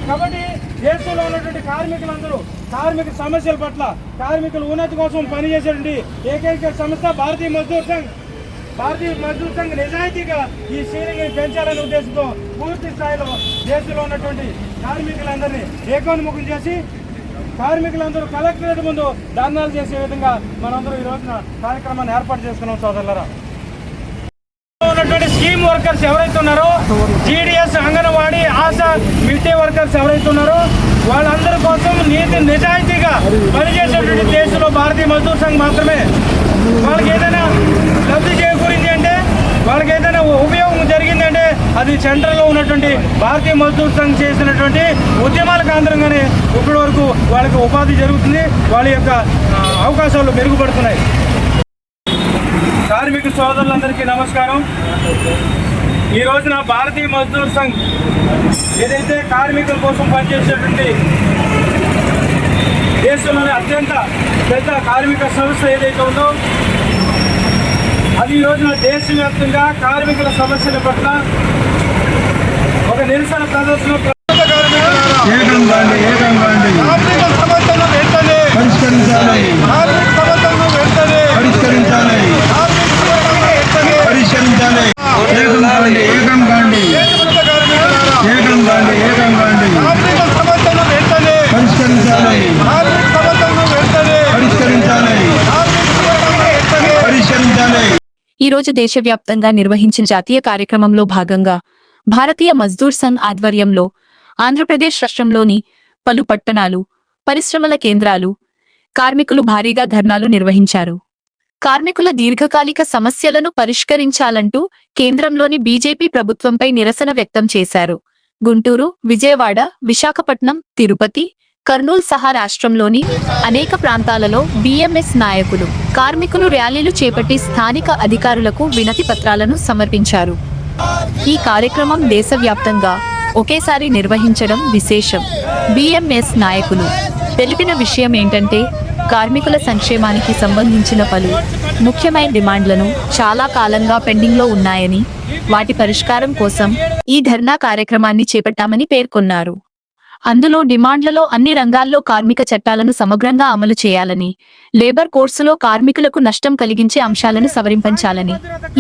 కాబట్టి దేశంలో ఉన్నటువంటి కార్మికులందరూ కార్మిక సమస్యల పట్ల కార్మికుల ఉన్నతి కోసం పనిచేసేటువంటి ఏకైక సంస్థ భారతీయ మజ్దూర్ సంఘ్. భారతీయ మజ్దూర్ సంఘ్ నిజాయితీగా ఈ సీలింగ్ని పెంచాలనే ఉద్దేశంతో పూర్తి స్థాయిలో దేశంలో ఉన్నటువంటి కార్మికులందరినీ ఏకోన్ముఖం చేసి కార్మికులందరూ కలెక్టరేట్ ముందు ధర్నాలు చేసే విధంగా మనందరూ ఈ రోజున కార్యక్రమాన్ని ఏర్పాటు చేసుకున్నాం సోదరులారా. ఉన్నటువంటి స్కీమ్ వర్కర్స్ ఎవరైతే ఉన్నారో, GDS, anganwadi, ASHA, military workers ఎవరైతే ఉన్నారో వాళ్ళందరి కోసం నిజాయితీగా పనిచేసేటువంటి దేశంలో భారతీయ మజ్దూర్ సంఘ్ మాత్రమే. వాళ్ళకి ఏదైనా లబ్ధి చేకూరింది అంటే, వాళ్ళకి ఏదైనా ఉపయోగం జరిగిందంటే అది సెంట్రల్లో ఉన్నటువంటి భారతీయ మజ్దూర్ సంఘ్ చేసినటువంటి ఉద్యమాల కేంద్రంగానే ఇప్పటి వరకు వాళ్ళకి ఉపాధి జరుగుతుంది, వాళ్ళ యొక్క అవకాశాలు మెరుగుపడుతున్నాయి. కార్మిక సోదరులందరికీ నమస్కారం. ఈ రోజున భారతీయ మజ్దూర్ సంఘ్ ఏదైతే కార్మికుల కోసం పనిచేసేటువంటి దేశంలోనే అత్యంత పెద్ద కార్మిక సంస్థ ఏదైతే ఉందో అది ఈ రోజున దేశవ్యాప్తంగా కార్మికుల సమస్యల పట్ల ఒక నిరసన ప్రదర్శన ఈ రోజు దేశవ్యాప్తంగా నిర్వహించిన జాతీయ కార్యక్రమంలో భాగంగా భారతీయ మజ్దూర్ సంఘ్ ఆధ్వర్యంలో ఆంధ్రప్రదేశ్ రాష్ట్రంలోని పలు పట్టణాలు, పరిశ్రమల కేంద్రాలు కార్మికులు భారీగా ధర్నాలు నిర్వహించారు. కార్మికుల దీర్ఘకాలిక సమస్యలను పరిష్కరించాలంటూ కేంద్రంలోని బీజేపీ ప్రభుత్వంపై నిరసన వ్యక్తం చేశారు. గుంటూరు, విజయవాడ, విశాఖపట్నం, తిరుపతి, కర్నూలు సహా రాష్ట్రంలోని అనేక ప్రాంతాలలో బీఎంఎస్ నాయకులు, కార్మికులు ర్యాలీలు చేపట్టి స్థానిక అధికారులకు వినతి పత్రాలను సమర్పించారు. ఈ కార్యక్రమం దేశవ్యాప్తంగా ఒకేసారి నిర్వహించడం విశేషం. బీఎంఎస్ నాయకులు తెలిపిన విషయం ఏంటంటే, కార్మికుల సంక్షేమానికి సంబంధించిన పలు ముఖ్యమైన డిమాండ్లను చాలా కాలంగా పెండింగ్లో ఉన్నాయని, వాటి పరిష్కారం కోసం ఈ ధర్నా కార్యక్రమాన్ని చేపట్టామని పేర్కొన్నారు. అందులో డిమాండ్లలో అన్ని రంగాల్లో కార్మిక చట్టాలను సమగ్రంగా అమలు చేయాలని, లేబర్ కోర్సులో కార్మికులకు నష్టం కలిగించే అంశాలను సవరించాలని,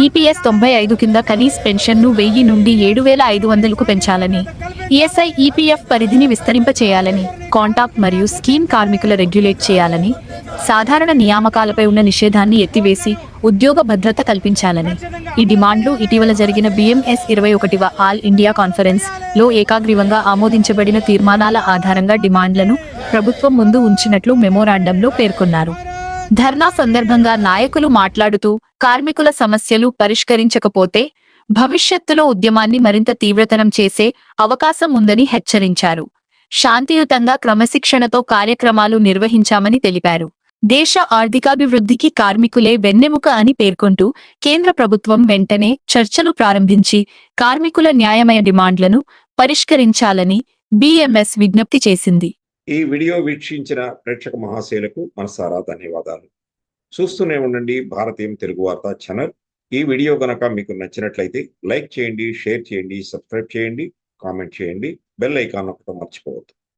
ఈపీఎస్ 95 కింద కనీస పెన్షన్ను 1000 నుండి 7500కు పెంచాలని, ఈఎస్ఐ, ఈపీఎఫ్ పరిధిని విస్తరింపచేయాలని, కాంట్రాక్ట్ మరియు స్కీమ్ కార్మికుల రెగ్యులేట్ చేయాలని, సాధారణ నియామకాలపై ఉన్న నిషేధాన్ని ఎత్తివేసి ఉద్యోగ భద్రత కల్పించాలని ఈ డిమాండ్లు ఇటీవల జరిగిన బీఎంఎస్ 21వ ఆల్ ఇండియా కాన్ఫరెన్స్ లో ఏకాగ్రీవంగా ఆమోదించబడిన తీర్మానాల ఆధారంగా డిమాండ్లను ప్రభుత్వం ముందు ఉంచినట్లు మెమోరాండంలో పేర్కొన్నారు. ధర్నా సందర్భంగా నాయకులు మాట్లాడుతూ, కార్మికుల సమస్యలు పరిష్కరించకపోతే భవిష్యత్తులో ఉద్యమాన్ని మరింత తీవ్రతరం చేసే అవకాశం ఉందని హెచ్చరించారు. శాంతియుతంగా క్రమశిక్షణతో కార్యక్రమాలు నిర్వహించామని తెలిపారు. దేశ ఆర్థికాభివృద్ధికి కార్మికులే వెన్నెముక అని పేర్కొంటూ, కేంద్ర ప్రభుత్వం వెంటనే చర్చలు ప్రారంభించి కార్మికుల న్యాయమైన డిమాండ్లను పరిష్కరించాలని బీఎంఎస్ విజ్ఞప్తి చేసింది. ఈ వీడియో వీక్షించిన ప్రేక్షక మహాశయులకు మనసారా ధన్యవాదాలు. చూస్తూనే ఉండండి భారతీయం తెలుగు వార్తా ఛానల్. ఈ వీడియో గనక మీకు నచ్చినట్లయితే లైక్ చేయండి, షేర్ చేయండి, సబ్స్క్రైబ్ చేయండి, కామెంట్ చేయండి, బెల్ ఐకాన్ నొక్కడం మర్చిపోవద్దు.